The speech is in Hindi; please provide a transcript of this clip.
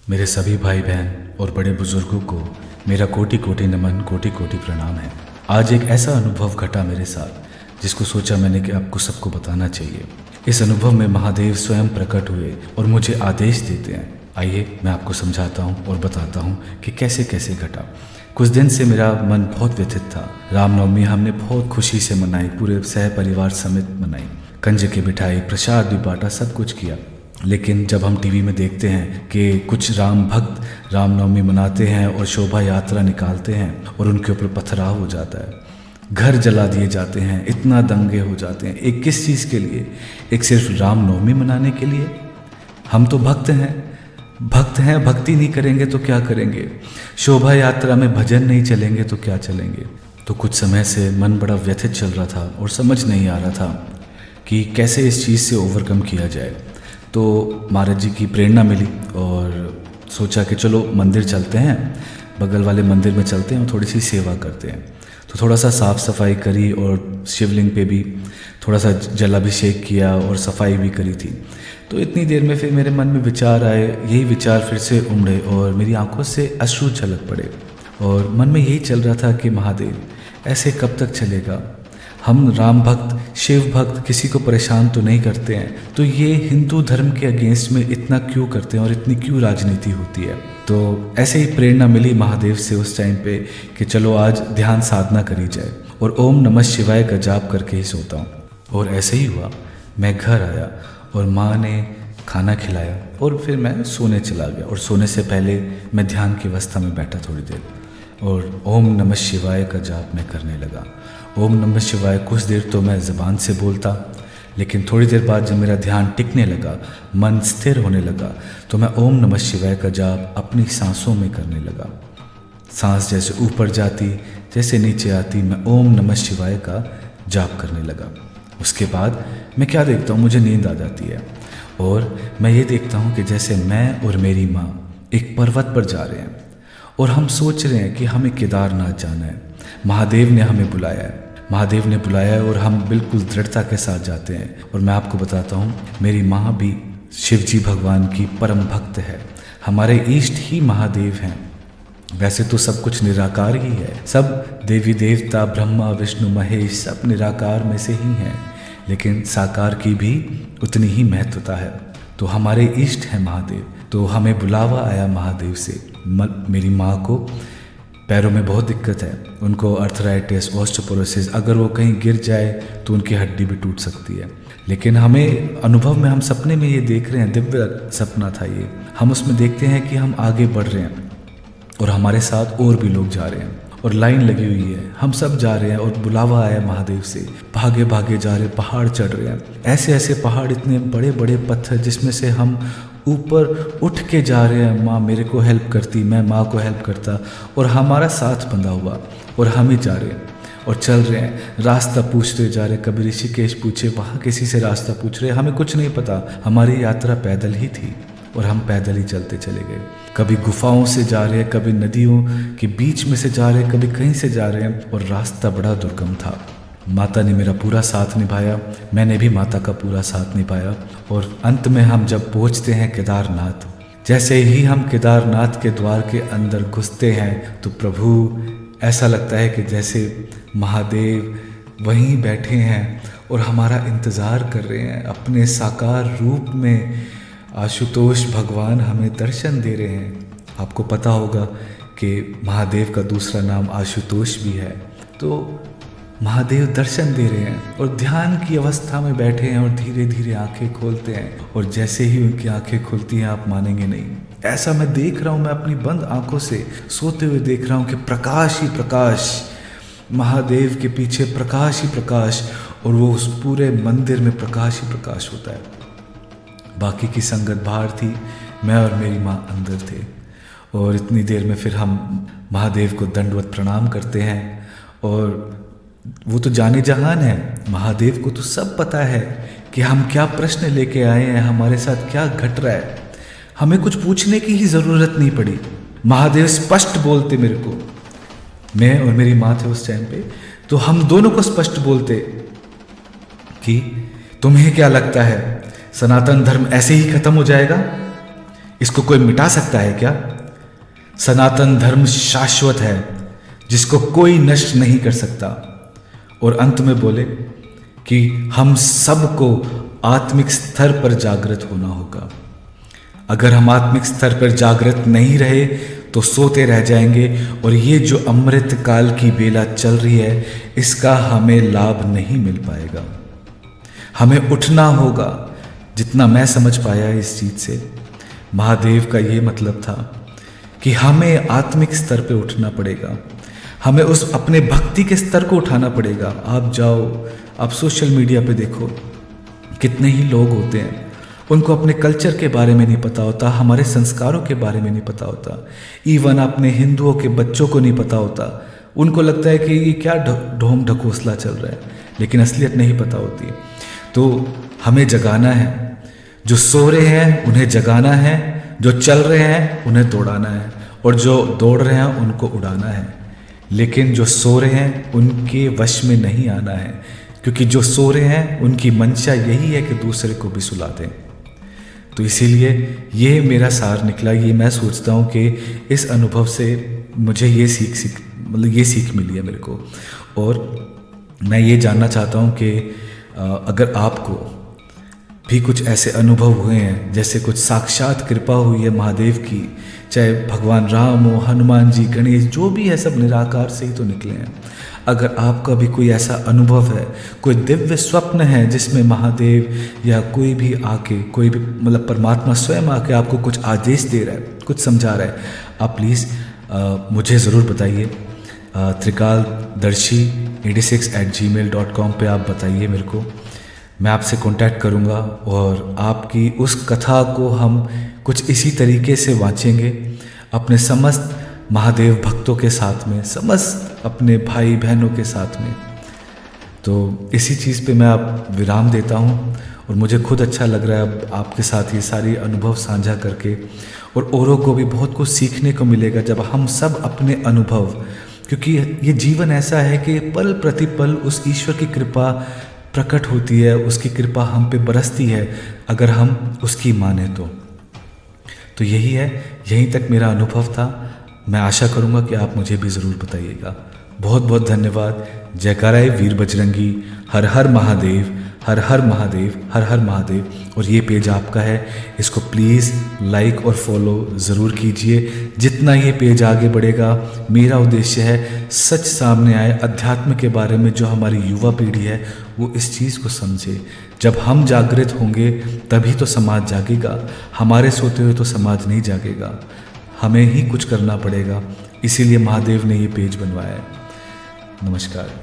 मेरे सभी भाई बहन और बड़े बुजुर्गों को मेरा कोटि कोटि नमन, कोटि कोटि प्रणाम है। आज एक ऐसा अनुभव घटा मेरे साथ जिसको सोचा मैंने कि आपको सबको बताना चाहिए। इस अनुभव में महादेव स्वयं प्रकट हुए और मुझे आदेश देते हैं। आइए मैं आपको समझाता हूँ और बताता हूँ कि कैसे कैसे घटा। कुछ दिन से मेरा मन बहुत व्यथित था। रामनवमी हमने बहुत खुशी से मनाई, पूरे सह परिवार समेत मनाई। कंजके बिठाई, प्रसाद भी बांटा, सब कुछ किया। लेकिन जब हम टीवी में देखते हैं कि कुछ राम भक्त रामनवमी मनाते हैं और शोभा यात्रा निकालते हैं और उनके ऊपर पथराव हो जाता है, घर जला दिए जाते हैं, इतना दंगे हो जाते हैं, एक किस चीज़ के लिए? एक सिर्फ रामनवमी मनाने के लिए। हम तो भक्त हैं, भक्ति नहीं करेंगे तो क्या करेंगे? शोभा यात्रा में भजन नहीं चलेंगे तो क्या चलेंगे? तो कुछ समय से मन बड़ा व्यथित चल रहा था और समझ नहीं आ रहा था कि कैसे इस चीज़ से ओवरकम किया जाए। तो महाराज जी की प्रेरणा मिली और सोचा कि चलो मंदिर चलते हैं, बगल वाले मंदिर में चलते हैं और थोड़ी सी सेवा करते हैं। तो थोड़ा सा साफ़ सफाई करी और शिवलिंग पे भी थोड़ा सा जलाभिषेक किया और सफाई भी करी थी। तो इतनी देर में फिर मेरे मन में विचार आए, यही विचार फिर से उमड़े और मेरी आंखों से अश्रु छलक पड़े और मन में यही चल रहा था कि महादेव ऐसे कब तक चलेगा? हम राम भक्त, शिव भक्त किसी को परेशान तो नहीं करते हैं, तो ये हिंदू धर्म के अगेंस्ट में इतना क्यों करते हैं और इतनी क्यों राजनीति होती है? तो ऐसे ही प्रेरणा मिली महादेव से उस टाइम पे कि चलो आज ध्यान साधना करी जाए और ओम नमः शिवाय का जाप करके ही सोता हूँ। और ऐसे ही हुआ। मैं घर आया और माँ ने खाना खिलाया और फिर मैं सोने चला गया। और सोने से पहले मैं ध्यान की अवस्था में बैठा थोड़ी देर और ओम नमः शिवाय का जाप मैं करने लगा। ओम नमः शिवाय कुछ देर तो मैं ज़बान से बोलता, लेकिन थोड़ी देर बाद जब मेरा ध्यान टिकने लगा, मन स्थिर होने लगा, तो मैं ओम नमः शिवाय का जाप अपनी सांसों में करने लगा। सांस जैसे ऊपर जाती, जैसे नीचे आती, मैं ओम नमः शिवाय का जाप करने लगा। उसके बाद मैं क्या देखता हूँ, मुझे नींद आ जाती है और मैं ये देखता हूँ कि जैसे मैं और मेरी माँ एक पर्वत पर जा रहे हैं और हम सोच रहे हैं कि हमें केदारनाथ जाना है। महादेव ने हमें बुलाया है, महादेव ने बुलाया है और हम बिल्कुल दृढ़ता के साथ जाते हैं। और मैं आपको बताता हूँ, मेरी माँ भी शिव जी भगवान की परम भक्त है। हमारे इष्ट ही महादेव हैं। वैसे तो सब कुछ निराकार ही है, सब देवी देवता ब्रह्मा विष्णु महेश सब निराकार में से ही हैं, लेकिन साकार की भी उतनी ही महत्वता है। तो हमारे इष्ट हैं महादेव। तो हमें बुलावा आया महादेव से। मेरी माँ को पैरों में बहुत दिक्कत है, उनको अर्थराइटिस, ऑस्टियोपोरोसिस, अगर वो कहीं गिर जाए तो उनकी हड्डी भी टूट सकती है। लेकिन हमें अनुभव में, हम सपने में ये देख रहे हैं, दिव्य सपना था ये, हम उसमें देखते हैं कि हम आगे बढ़ रहे हैं और हमारे साथ और भी लोग जा रहे हैं और लाइन लगी हुई है, हम सब जा रहे हैं और बुलावा आया महादेव से। भागे भागे जा रहे, पहाड़ चढ़ रहे हैं, ऐसे ऐसे पहाड़, इतने बड़े बड़े पत्थर जिसमें से हम ऊपर उठ के जा रहे हैं। माँ मेरे को हेल्प करती, मैं माँ को हेल्प करता और हमारा साथ बंधा हुआ और हम ही जा रहे हैं और चल रहे हैं। रास्ता पूछते जा रहे, कभी ऋषिकेश पूछे, वहाँ किसी से रास्ता पूछ रहे, हमें कुछ नहीं पता। हमारी यात्रा पैदल ही थी और हम पैदल ही चलते चले गए। कभी गुफाओं से जा रहे हैं, कभी नदियों के बीच में से जा रहे हैं, कभी कहीं से जा रहे हैं और रास्ता बड़ा दुर्गम था। माता ने मेरा पूरा साथ निभाया, मैंने भी माता का पूरा साथ निभाया और अंत में हम जब पहुंचते हैं केदारनाथ, जैसे ही हम केदारनाथ के द्वार के अंदर घुसते हैं तो प्रभु ऐसा लगता है कि जैसे महादेव वहीं बैठे हैं और हमारा इंतज़ार कर रहे हैं अपने साकार रूप में। आशुतोष भगवान हमें दर्शन दे रहे हैं। आपको पता होगा कि महादेव का दूसरा नाम आशुतोष भी है। तो महादेव दर्शन दे रहे हैं और ध्यान की अवस्था में बैठे हैं और धीरे धीरे आंखें खोलते हैं और जैसे ही उनकी आंखें खुलती हैं, आप मानेंगे नहीं, ऐसा मैं देख रहा हूँ, मैं अपनी बंद आंखों से सोते हुए देख रहा हूँ कि प्रकाश ही प्रकाश, महादेव के पीछे प्रकाश ही प्रकाश और वो उस पूरे मंदिर में प्रकाश ही प्रकाश होता है। बाकी की संगत बाहर थी, मैं और मेरी माँ अंदर थे और इतनी देर में फिर हम महादेव को दंडवत प्रणाम करते हैं। और वो तो जाने जहान है, महादेव को तो सब पता है कि हम क्या प्रश्न लेके आए हैं, हमारे साथ क्या घट रहा है। हमें कुछ पूछने की ही ज़रूरत नहीं पड़ी, महादेव स्पष्ट बोलते मेरे को। मैं और मेरी माँ थे उस टाइम पे, तो हम दोनों को स्पष्ट बोलते कि तुम्हें क्या लगता है, सनातन धर्म ऐसे ही खत्म हो जाएगा? इसको कोई मिटा सकता है क्या? सनातन धर्म शाश्वत है, जिसको कोई नष्ट नहीं कर सकता। और अंत में बोले कि हम सबको आत्मिक स्तर पर जागृत होना होगा। अगर हम आत्मिक स्तर पर जागृत नहीं रहे तो सोते रह जाएंगे, और ये जो अमृत काल की बेला चल रही है, इसका हमें लाभ नहीं मिल पाएगा। हमें उठना होगा। जितना मैं समझ पाया इस चीज से, महादेव का ये मतलब था कि हमें आत्मिक स्तर पे उठना पड़ेगा। हमें उस अपने भक्ति के स्तर को उठाना पड़ेगा। आप जाओ, आप सोशल मीडिया पे देखो, कितने ही लोग होते हैं, उनको अपने कल्चर के बारे में नहीं पता होता, हमारे संस्कारों के बारे में नहीं पता होता, इवन अपने हिंदुओं के बच्चों को नहीं पता होता। उनको लगता है कि ये क्या ढोंग ढकोसला चल रहा है, लेकिन असलियत नहीं पता होती। तो हमें जगाना है। जो सो रहे हैं उन्हें जगाना है, जो चल रहे हैं उन्हें दौड़ाना है, और जो दौड़ रहे हैं उनको उड़ाना है। लेकिन जो सो रहे हैं उनके वश में नहीं आना है, क्योंकि जो सो रहे हैं उनकी मंशा यही है कि दूसरे को भी सुला दें। तो इसीलिए ये मेरा सार निकला। ये मैं सोचता हूँ कि इस अनुभव से मुझे ये सीख मिली है मेरे को। और मैं ये जानना चाहता हूँ कि अगर आपको भी कुछ ऐसे अनुभव हुए हैं, जैसे कुछ साक्षात कृपा हुई है महादेव की, चाहे भगवान राम हो, हनुमान जी, गणेश, जो भी है सब निराकार से ही तो निकले हैं। अगर आपका भी कोई ऐसा अनुभव है, कोई दिव्य स्वप्न है जिसमें महादेव या कोई भी आके, कोई भी मतलब परमात्मा स्वयं आके आपको कुछ आदेश दे रहा है, कुछ समझा रहा है, आप प्लीज़ मुझे ज़रूर बताइए। trikaldarshi86@gmail.com पे आप बताइए मेरे को। मैं आपसे कांटेक्ट करूंगा, और आपकी उस कथा को हम कुछ इसी तरीके से वांचेंगे अपने समस्त महादेव भक्तों के साथ में, समस्त अपने भाई बहनों के साथ में। तो इसी चीज़ पे मैं आप विराम देता हूँ, और मुझे खुद अच्छा लग रहा है अब आपके साथ ये सारी अनुभव साझा करके, और औरों को भी बहुत कुछ सीखने को मिलेगा जब हम सब अपने अनुभव, क्योंकि ये जीवन ऐसा है कि पल प्रतिपल उस ईश्वर की कृपा प्रकट होती है, उसकी कृपा हम पे बरसती है अगर हम उसकी माने तो यही है, यहीं तक मेरा अनुभव था। मैं आशा करूंगा कि आप मुझे भी ज़रूर बताइएगा। बहुत बहुत धन्यवाद। जयकाराय वीर बजरंगी, हर हर महादेव, हर हर महादेव, हर हर महादेव। और ये पेज आपका है, इसको प्लीज़ लाइक और फॉलो ज़रूर कीजिए। जितना ये पेज आगे बढ़ेगा, मेरा उद्देश्य है सच सामने आए, अध्यात्म के बारे में जो हमारी युवा पीढ़ी है वो इस चीज़ को समझे। जब हम जागृत होंगे तभी तो समाज जागेगा, हमारे सोते हुए तो समाज नहीं जागेगा, हमें ही कुछ करना पड़ेगा। इसीलिए महादेव ने ये पेज बनवाया है। नमस्कार।